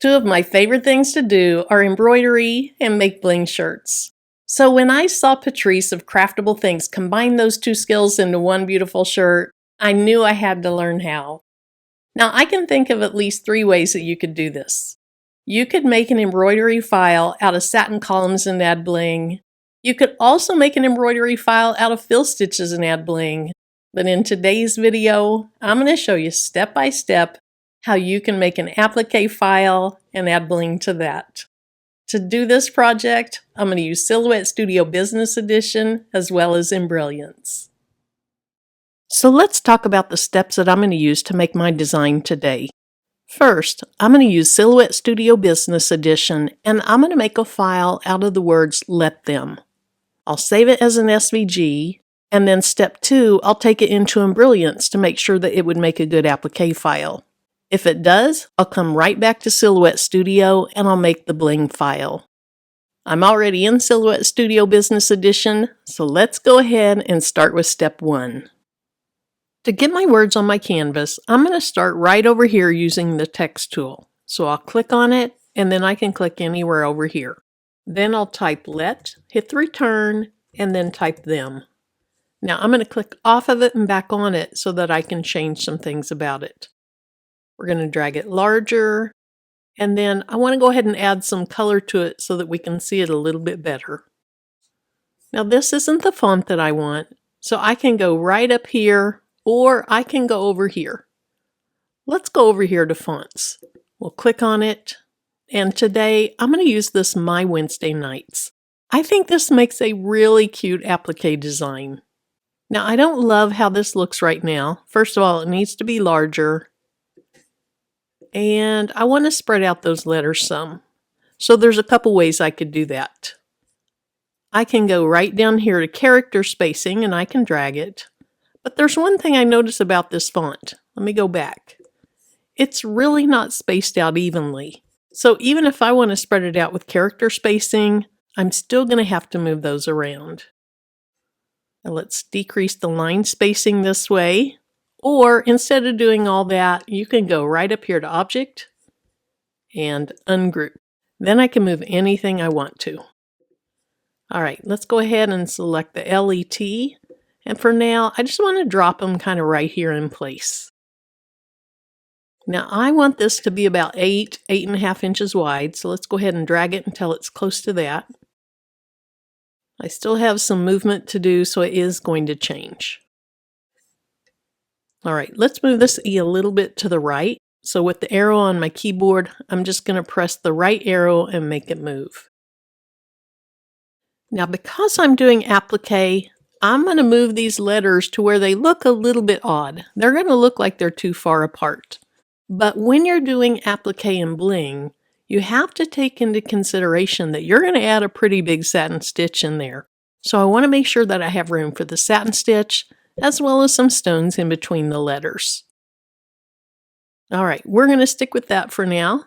Two of my favorite things to do are embroidery and make bling shirts. So when I saw Patrice of Craftable Things combine those two skills into one beautiful shirt, I knew I had to learn how. Now I can think of at least 3 ways that you could do this. You could make an embroidery file out of satin columns and add bling. You could also make an embroidery file out of fill stitches and add bling. But in today's video, I'm going to show you step by step how you can make an applique file and add bling to that. To do this project, I'm going to use Silhouette Studio Business Edition as well as Embrilliance. So let's talk about the steps that I'm going to use to make my design today. First, I'm going to use Silhouette Studio Business Edition, and I'm going to make a file out of the words "let them." I'll save it as an SVG, and then step 2, I'll take it into Embrilliance to make sure that it would make a good applique file. If it does, I'll come right back to Silhouette Studio and I'll make the bling file. I'm already in Silhouette Studio Business Edition, so let's go ahead and start with step 1. To get my words on my canvas, I'm going to start right over here using the text tool. So I'll click on it, and then I can click anywhere over here. Then I'll type let, hit the return, and then type them. Now I'm going to click off of it and back on it so that I can change some things about it. We're going to drag it larger, and then I want to go ahead and add some color to it so that we can see it a little bit better. Now this isn't the font that I want, so I can go right up here, or I can go over here. Let's go over here to fonts. We'll click on it, and today I'm going to use this My Wednesday Nights. I think this makes a really cute applique design. Now I don't love how this looks right now. First of all, it needs to be larger. And I want to spread out those letters some. So there's a couple ways I could do that. I can go right down here to character spacing and I can drag it. But there's one thing I notice about this font. Let me go back. It's really not spaced out evenly. So even if I want to spread it out with character spacing, I'm still going to have to move those around. Now let's decrease the line spacing this way. Or instead of doing all that, you can go right up here to Object and Ungroup. Then I can move anything I want to. All right, let's go ahead and select the LET. And for now, I just want to drop them kind of right here in place. Now I want this to be about 8.5 inches wide. So let's go ahead and drag it until it's close to that. I still have some movement to do, so it is going to change. All right, let's move this E a little bit to the right. So with the arrow on my keyboard, I'm just going to press the right arrow and make it move. Now because I'm doing applique, I'm going to move these letters to where they look a little bit odd. They're going to look like they're too far apart. But when you're doing applique and bling, you have to take into consideration that you're going to add a pretty big satin stitch in there. So I want to make sure that I have room for the satin stitch, as well as some stones in between the letters. All right, we're going to stick with that for now.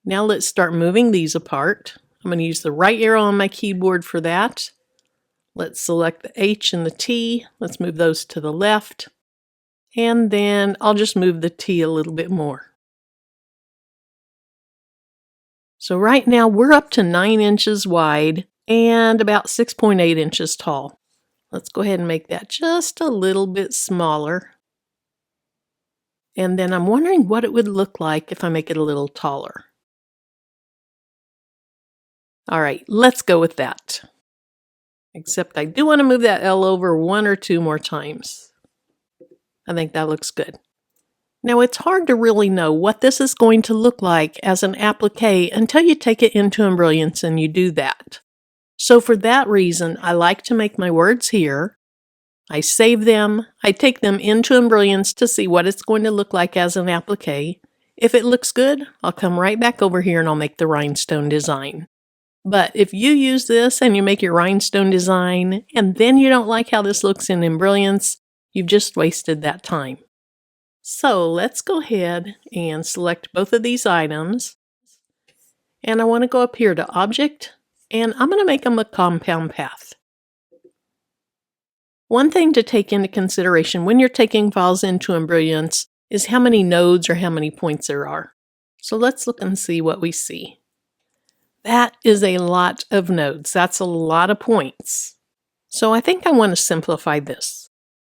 Now let's start moving these apart. I'm going to use the right arrow on my keyboard for that. Let's select the H and the T. Let's move those to the left. And then I'll just move the T a little bit more. So right now we're up to 9 inches wide and about 6.8 inches tall. Let's go ahead and make that just a little bit smaller. And then I'm wondering what it would look like if I make it a little taller. All right, let's go with that. Except I do want to move that L over 1 or 2 more times. I think that looks good. Now it's hard to really know what this is going to look like as an applique until you take it into Embrilliance and you do that. So for that reason, I like to make my words here. I save them. I take them into Embrilliance to see what it's going to look like as an applique. If it looks good, I'll come right back over here and I'll make the rhinestone design. But if you use this and you make your rhinestone design and then you don't like how this looks in Embrilliance, you've just wasted that time. So let's go ahead and select both of these items. And I want to go up here to Object, and I'm going to make them a compound path. One thing to take into consideration when you're taking files into Embrilliance is how many nodes or how many points there are. So let's look and see what we see. That is a lot of nodes. That's a lot of points. So I think I want to simplify this.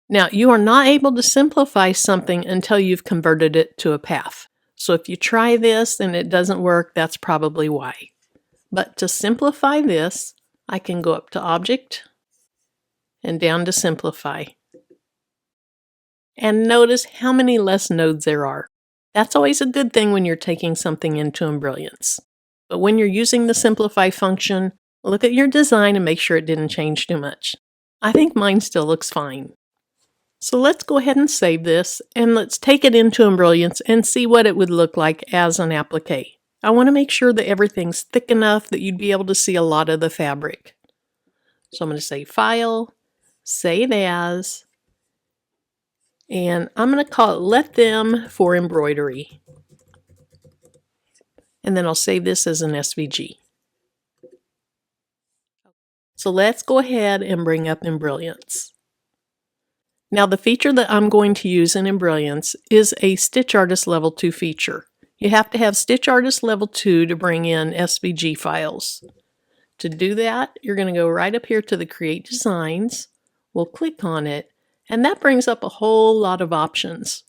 Now, you are not able to simplify something until you've converted it to a path. So if you try this and it doesn't work, that's probably why. But to simplify this, I can go up to Object and down to Simplify. And notice how many less nodes there are. That's always a good thing when you're taking something into Embrilliance. But when you're using the Simplify function, look at your design and make sure it didn't change too much. I think mine still looks fine. So let's go ahead and save this, and let's take it into Embrilliance and see what it would look like as an applique. I want to make sure that everything's thick enough that you'd be able to see a lot of the fabric. So I'm going to say File, Save As, and I'm going to call it Let Them for Embroidery. And then I'll save this as an SVG. So let's go ahead and bring up Embrilliance. Now the feature that I'm going to use in Embrilliance is a Stitch Artist Level 2 feature. You have to have Stitch Artist Level 2 to bring in SVG files. To do that, you're going to go right up here to the Create Designs. We'll click on it, and that brings up a whole lot of options.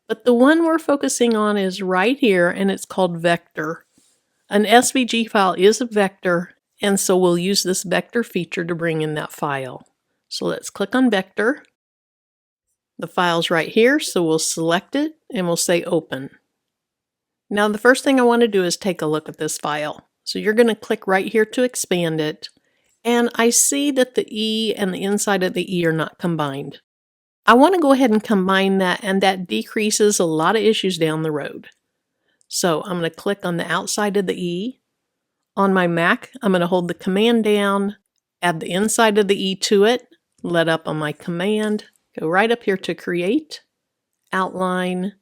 But the one we're focusing on is right here, and it's called Vector. An SVG file is a vector, and so we'll use this vector feature to bring in that file. So let's click on Vector. The file's right here, so we'll select it and we'll say Open. Now the first thing I want to do is take a look at this file. So you're going to click right here to expand it, and I see that the E and the inside of the E are not combined. I want to go ahead and combine that, and that decreases a lot of issues down the road. So I'm going to click on the outside of the E. On my Mac, I'm going to hold the command down, add the inside of the E to it, let up on my command, go right up here to Create, Outline,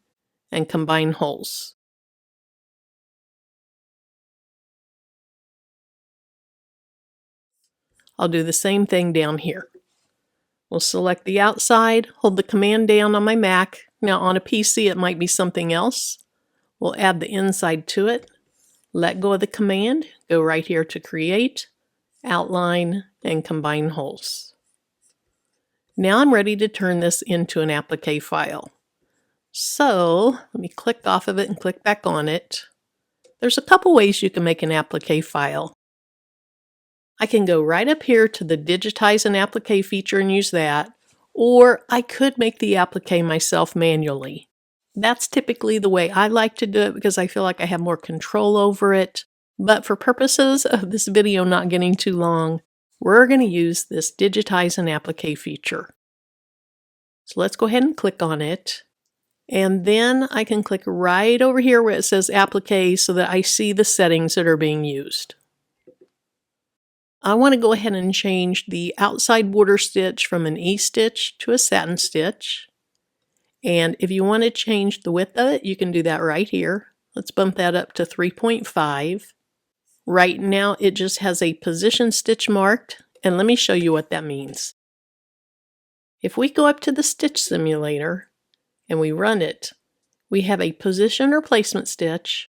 and Combine Holes. I'll do the same thing down here. We'll select the outside, hold the command down on my Mac. Now on a PC it might be something else. We'll add the inside to it, let go of the command, go right here to Create, Outline, and Combine Holes. Now I'm ready to turn this into an applique file. So let me click off of it and click back on it. There's a couple ways you can make an applique file. I can go right up here to the Digitize an Applique feature and use that, or I could make the applique myself manually. That's typically the way I like to do it because I feel like I have more control over it. But for purposes of this video not getting too long, we're going to use this Digitize an Applique feature. So let's go ahead and click on it. And then I can click right over here where it says Applique so that I see the settings that are being used. I want to go ahead and change the outside border stitch from an E-stitch to a satin stitch. And if you want to change the width of it, you can do that right here. Let's bump that up to 3.5. Right now it just has a position stitch marked, and let me show you what that means. If we go up to the stitch simulator and we run it, we have a position or placement stitch,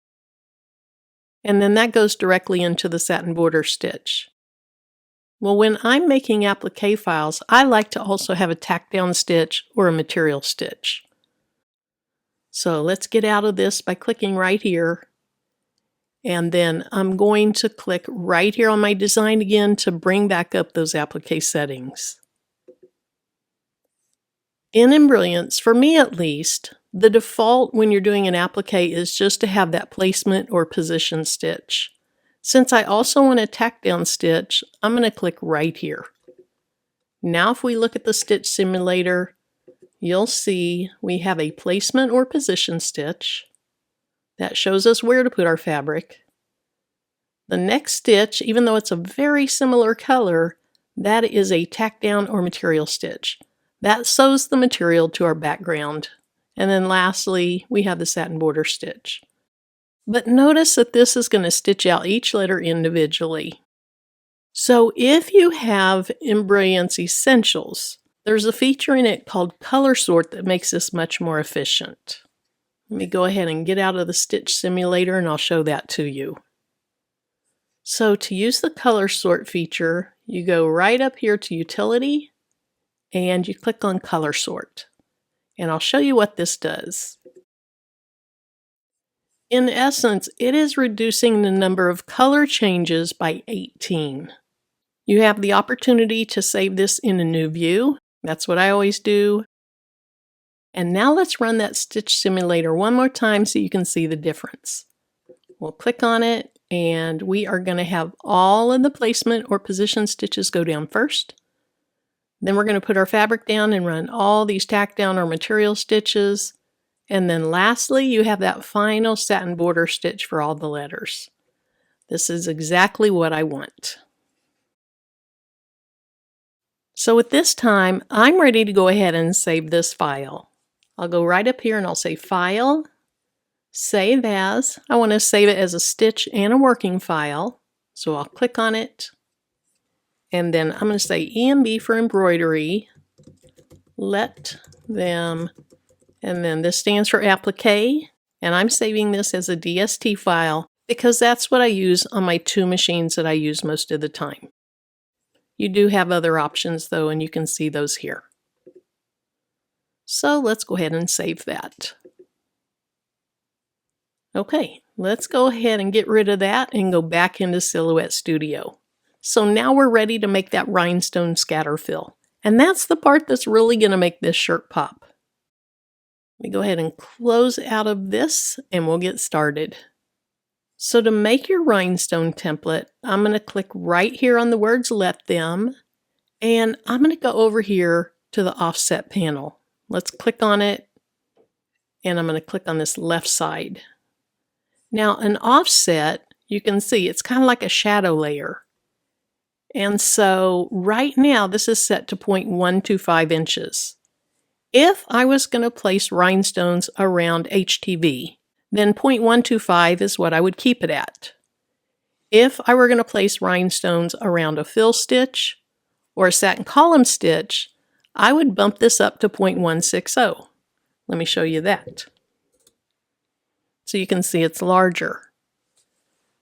and then that goes directly into the satin border stitch. Well, when I'm making applique files, I like to also have a tack down stitch or a material stitch. So let's get out of this by clicking right here. And then I'm going to click right here on my design again to bring back up those applique settings. In Embrilliance, for me at least, the default when you're doing an applique is just to have that placement or position stitch. Since I also want a tack down stitch, I'm going to click right here. Now if we look at the stitch simulator, you'll see we have a placement or position stitch. That shows us where to put our fabric. The next stitch, even though it's a very similar color, that is a tack down or material stitch. That sews the material to our background. And then lastly, we have the satin border stitch. But notice that this is going to stitch out each letter individually. So if you have Embrilliance Essentials, there's a feature in it called Color Sort that makes this much more efficient. Let me go ahead and get out of the stitch simulator and I'll show that to you. So to use the color sort feature, you go right up here to Utility and you click on Color Sort. And I'll show you what this does. In essence, it is reducing the number of color changes by 18. You have the opportunity to save this in a new view. That's what I always do. And now let's run that stitch simulator one more time so you can see the difference. We'll click on it and we are going to have all of the placement or position stitches go down first. Then we're going to put our fabric down and run all these tack down or material stitches. And then lastly, you have that final satin border stitch for all the letters. This is exactly what I want. So at this time, I'm ready to go ahead and save this file. I'll go right up here and I'll say File, Save As. I want to save it as a stitch and a working file. So I'll click on it. And then I'm going to say EMB for embroidery. Let them, and then this stands for Applique. And I'm saving this as a DST file because that's what I use on my two machines that I use most of the time. You do have other options though, and you can see those here. So let's go ahead and save that. Okay, let's go ahead and get rid of that and go back into Silhouette Studio. So now we're ready to make that rhinestone scatter fill. And that's the part that's really going to make this shirt pop. Let me go ahead and close out of this and we'll get started. So to make your rhinestone template, I'm going to click right here on the words Let Them. And I'm going to go over here to the offset panel. Let's click on it, and I'm going to click on this left side. Now an offset, you can see it's kind of like a shadow layer. And so right now this is set to 0.125 inches. If I was going to place rhinestones around HTV, then 0.125 is what I would keep it at. If I were going to place rhinestones around a fill stitch or a satin column stitch, I would bump this up to 0.160. Let me show you that. So you can see it's larger.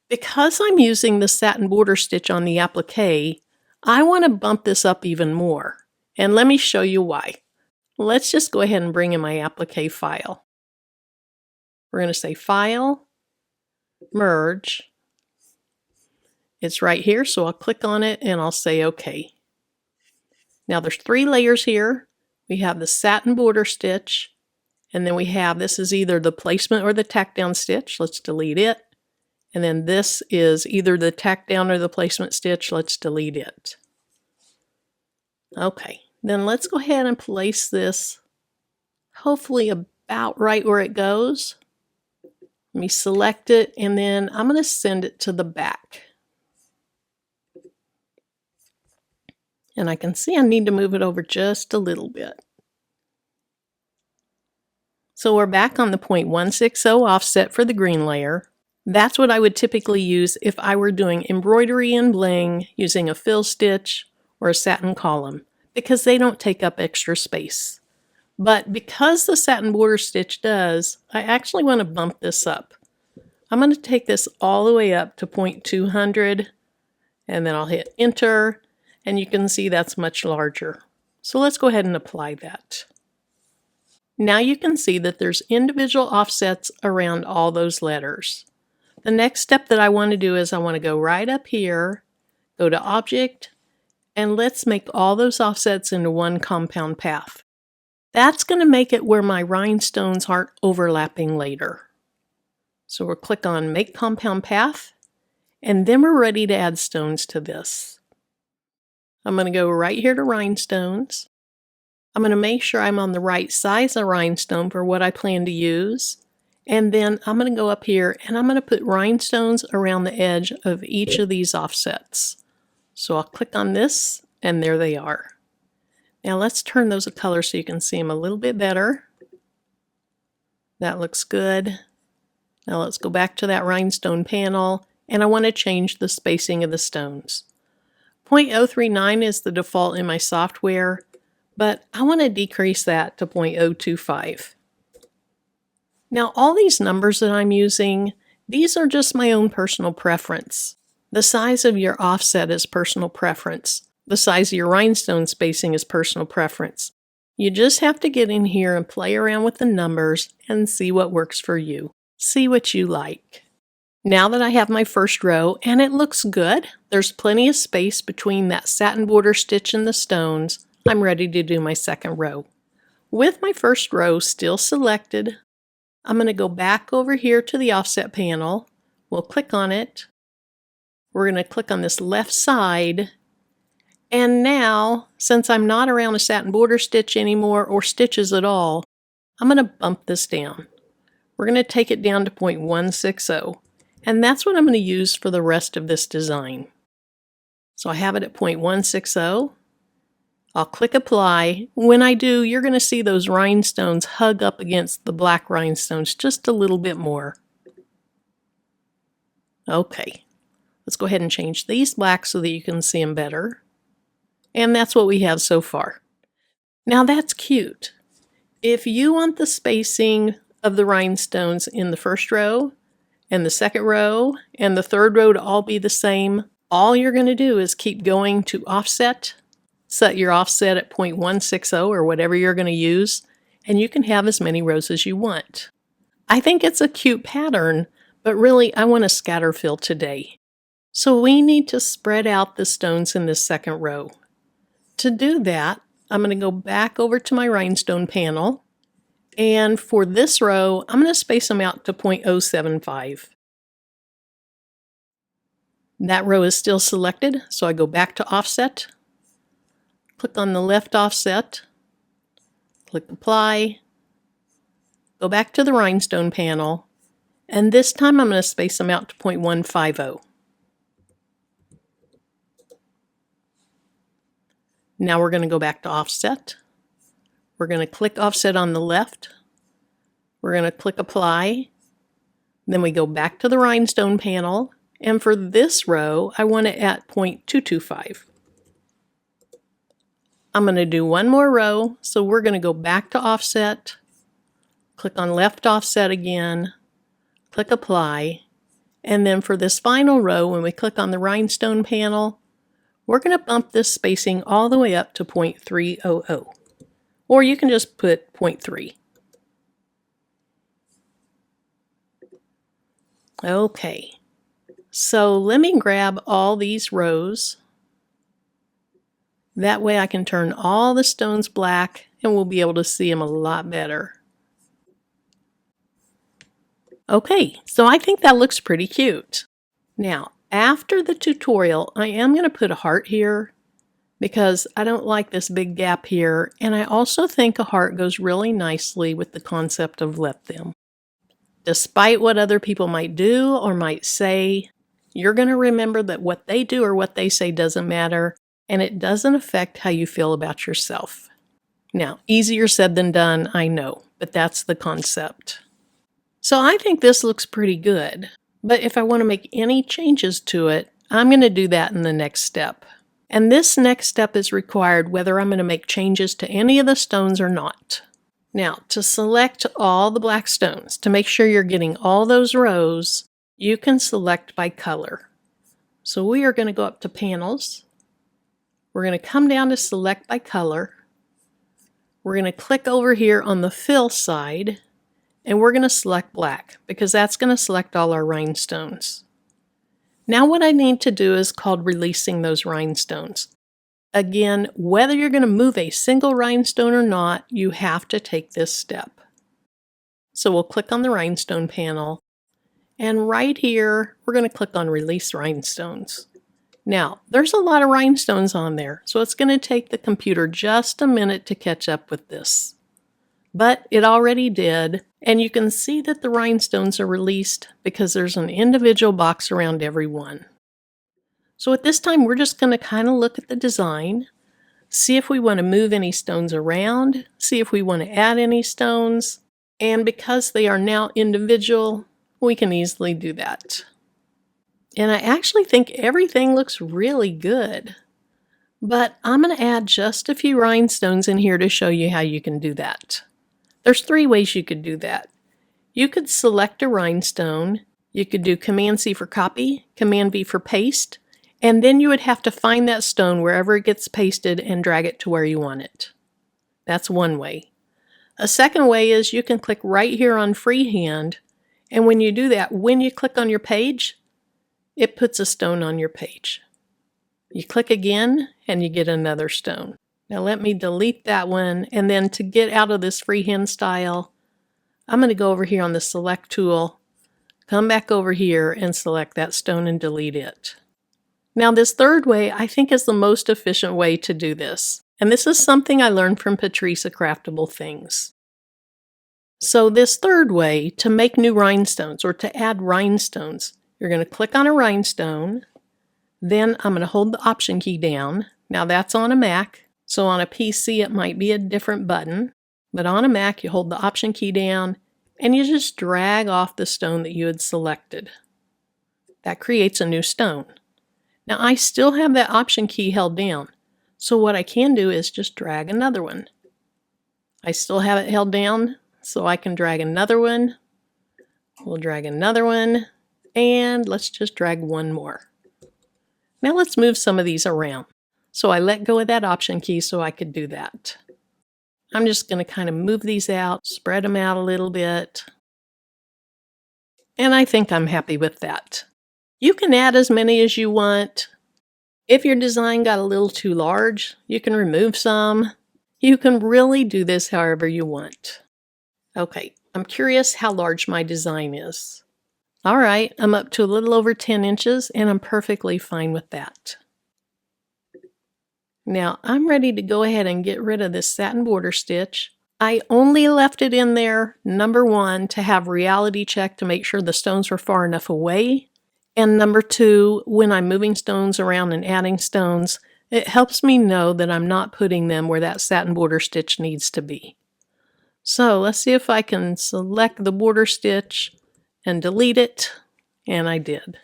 Because I'm using the satin border stitch on the applique, I want to bump this up even more. And let me show you why. Let's just go ahead and bring in my applique file. We're going to say File, Merge. It's right here, so I'll click on it and I'll say OK. Now there's 3 layers here. We have the satin border stitch, and then we have, this is either the placement or the tack down stitch. Let's delete it. And then this is either the tack down or the placement stitch. Let's delete it. Okay, then let's go ahead and place this hopefully about right where it goes. Let me select it, and then I'm going to send it to the back. And I can see I need to move it over just a little bit. So we're back on the 0.160 offset for the green layer. That's what I would typically use if I were doing embroidery and bling using a fill stitch or a satin column, because they don't take up extra space. But because the satin border stitch does, I actually want to bump this up. I'm going to take this all the way up to 0.200, and then I'll hit enter. And you can see that's much larger. So let's go ahead and apply that. Now you can see that there's individual offsets around all those letters. The next step that I want to do is I want to go right up here, go to Object, and let's make all those offsets into one compound path. That's going to make it where my rhinestones aren't overlapping later. So we'll click on Make Compound Path, and then we're ready to add stones to this. I'm going to go right here to rhinestones. I'm going to make sure I'm on the right size of rhinestone for what I plan to use. And then I'm going to go up here and I'm going to put rhinestones around the edge of each of these offsets. So I'll click on this and there they are. Now let's turn those a color so you can see them a little bit better. That looks good. Now let's go back to that rhinestone panel and I want to change the spacing of the stones. 0.039 is the default in my software, but I want to decrease that to 0.025. Now, all these numbers that I'm using, these are just my own personal preference. The size of your offset is personal preference. The size of your rhinestone spacing is personal preference. You just have to get in here and play around with the numbers and see what works for you. See what you like. Now that I have my first row and it looks good, there's plenty of space between that satin border stitch and the stones, I'm ready to do my second row. With my first row still selected, I'm going to go back over here to the offset panel. We'll click on it. We're going to click on this left side. And now, since I'm not around a satin border stitch anymore or stitches at all, I'm going to bump this down. We're going to take it down to 0.160. And that's what I'm going to use for the rest of this design. So I have it at 0.160. I'll click apply. When I do, you're going to see those rhinestones hug up against the black rhinestones just a little bit more. Okay, let's go ahead and change these black so that you can see them better. And that's what we have so far. Now that's cute. If you want the spacing of the rhinestones in the first row and the second row and the third row to all be the same, all you're going to do is keep going to offset. Set your offset at 0.160 or whatever you're going to use, and you can have as many rows as you want. I think it's a cute pattern, but really I want to scatter fill today. So we need to spread out the stones in this second row. To do that, I'm going to go back over to my rhinestone panel, and for this row, I'm going to space them out to 0.075. That row is still selected, so I go back to offset. Click on the left offset, click apply, go back to the rhinestone panel, and this time I'm going to space them out to 0.150. Now we're going to go back to offset. We're going to click offset on the left. We're going to click apply. Then we go back to the rhinestone panel, and for this row, I want it at 0.225. I'm going to do one more row, so we're going to go back to offset, click on left offset again, click apply, and then for this final row, when we click on the rhinestone panel, we're going to bump this spacing all the way up to 0.300, or you can just put 0.3. Okay, so let me grab all these rows. That way I can turn all the stones black and we'll be able to see them a lot better. Okay, so I think that looks pretty cute. Now, after the tutorial, I am going to put a heart here because I don't like this big gap here, and I also think a heart goes really nicely with the concept of let them. Despite what other people might do or might say, you're going to remember that what they do or what they say doesn't matter, and it doesn't affect how you feel about yourself. Now, easier said than done, I know, but that's the concept. So I think this looks pretty good, but if I want to make any changes to it, I'm going to do that in the next step. And this next step is required whether I'm going to make changes to any of the stones or not. Now, to select all the black stones, to make sure you're getting all those rows, you can select by color. So we are going to go up to Panels. We're going to come down to Select by Color. We're going to click over here on the Fill side, and we're going to select black because that's going to select all our rhinestones. Now what I need to do is called releasing those rhinestones. Again, whether you're going to move a single rhinestone or not, you have to take this step. So we'll click on the rhinestone panel, and right here, we're going to click on Release Rhinestones. Now, there's a lot of rhinestones on there, so it's going to take the computer just a minute to catch up with this. But it already did, and you can see that the rhinestones are released because there's an individual box around every one. So at this time, we're just going to kind of look at the design, see if we want to move any stones around, see if we want to add any stones, and because they are now individual, we can easily do that. And I actually think everything looks really good. But I'm going to add just a few rhinestones in here to show you how you can do that. There's 3 ways you could do that. You could select a rhinestone. You could do Command C for copy, Command V for paste, and then you would have to find that stone wherever it gets pasted and drag it to where you want it. That's one way. A second way is you can click right here on freehand, and when you do that, when you click on your page, it puts a stone on your page. You click again and you get another stone. Now let me delete that one, and then to get out of this freehand style, I'm going to go over here on the select tool, come back over here and select that stone and delete it. Now this third way I think is the most efficient way to do this, and this is something I learned from Patrice at Craftable Things. So this third way, to make new rhinestones or to add rhinestones, you're going to click on a rhinestone, then I'm going to hold the Option key down. Now that's on a Mac, so on a PC it might be a different button, but on a Mac you hold the Option key down and you just drag off the stone that you had selected. That creates a new stone. Now I still have that Option key held down, so what I can do is just drag another one. I still have it held down, so I can drag another one. We'll drag another one, and let's just drag one more. Now let's move some of these around. So I let go of that Option key so I could do that. I'm just going to kind of move these out, spread them out a little bit. And I think I'm happy with that. You can add as many as you want. If your design got a little too large, you can remove some. You can really do this however you want. Okay, I'm curious how large my design is. All right, I'm up to a little over 10 inches and I'm perfectly fine with that. Now I'm ready to go ahead and get rid of this satin border stitch. I only left it in there, number one, to have reality check to make sure the stones were far enough away. And number two, when I'm moving stones around and adding stones, it helps me know that I'm not putting them where that satin border stitch needs to be. So let's see if I can select the border stitch and delete it, and I did.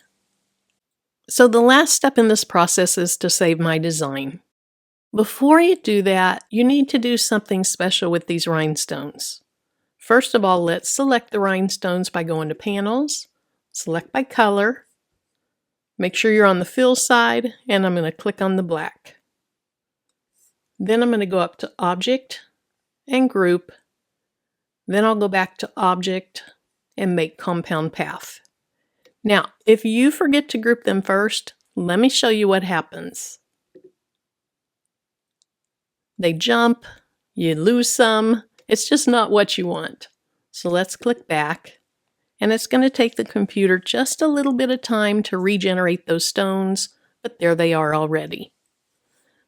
So the last step in this process is to save my design. Before you do that, you need to do something special with these rhinestones. First of all, let's select the rhinestones by going to Panels, select by color, make sure you're on the fill side, and I'm going to click on the black. Then I'm going to go up to Object and Group. Then I'll go back to Object and make Compound Path. Now, if you forget to group them first, let me show you what happens. They jump, you lose some, it's just not what you want. So let's click back, and it's going to take the computer just a little bit of time to regenerate those stones, but there they are already.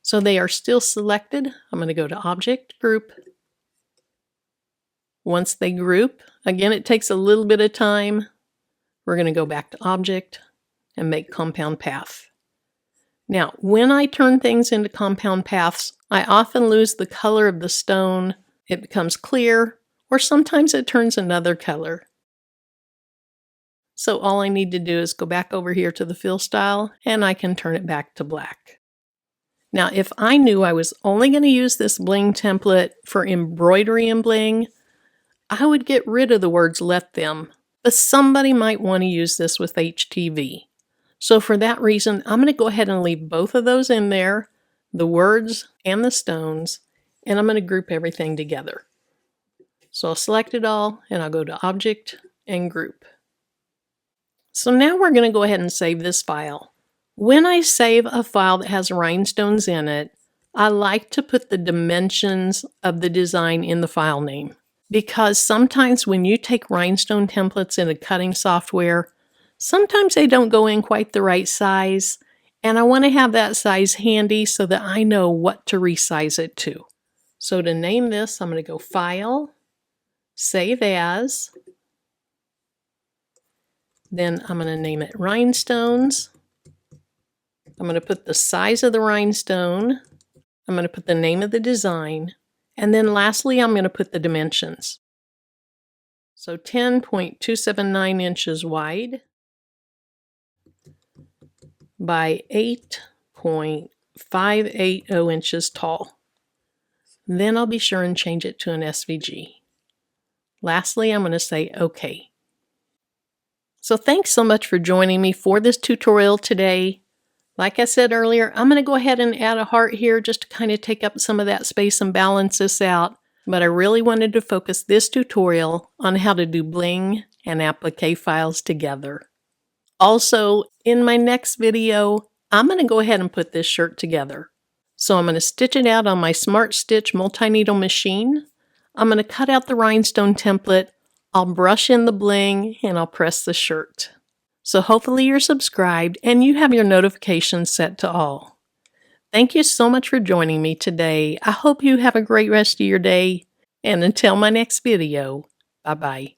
So they are still selected. I'm going to go to Object, Group. Once they group, again it takes a little bit of time, we're going to go back to Object and make Compound Path. Now, when I turn things into compound paths, I often lose the color of the stone. It becomes clear, or sometimes it turns another color. So all I need to do is go back over here to the fill style, and I can turn it back to black. Now, if I knew I was only going to use this Bling template for embroidery and bling, I would get rid of the words "let them," but somebody might want to use this with HTV. So for that reason, I'm going to go ahead and leave both of those in there, the words and the stones, and I'm going to group everything together. So I'll select it all, and I'll go to Object and Group. So now we're going to go ahead and save this file. When I save a file that has rhinestones in it, I like to put the dimensions of the design in the file name. Because sometimes when you take rhinestone templates into cutting software, sometimes they don't go in quite the right size, and I want to have that size handy so that I know what to resize it to. So to name this, I'm going to go File, Save As, then I'm going to name it Rhinestones. I'm going to put the size of the rhinestone, I'm going to put the name of the design, and then lastly I'm going to put the dimensions. So 10.279 inches wide by 8.580 inches tall. Then I'll be sure and change it to an SVG. Lastly, I'm going to say OK. So thanks so much for joining me for this tutorial today. Like I said earlier, I'm going to go ahead and add a heart here just to kind of take up some of that space and balance this out. But I really wanted to focus this tutorial on how to do bling and applique files together. Also, in my next video, I'm going to go ahead and put this shirt together. So I'm going to stitch it out on my Smart Stitch multi-needle machine. I'm going to cut out the rhinestone template. I'll brush in the bling and I'll press the shirt. So hopefully you're subscribed and you have your notifications set to all. Thank you so much for joining me today. I hope you have a great rest of your day. And until my next video, bye-bye.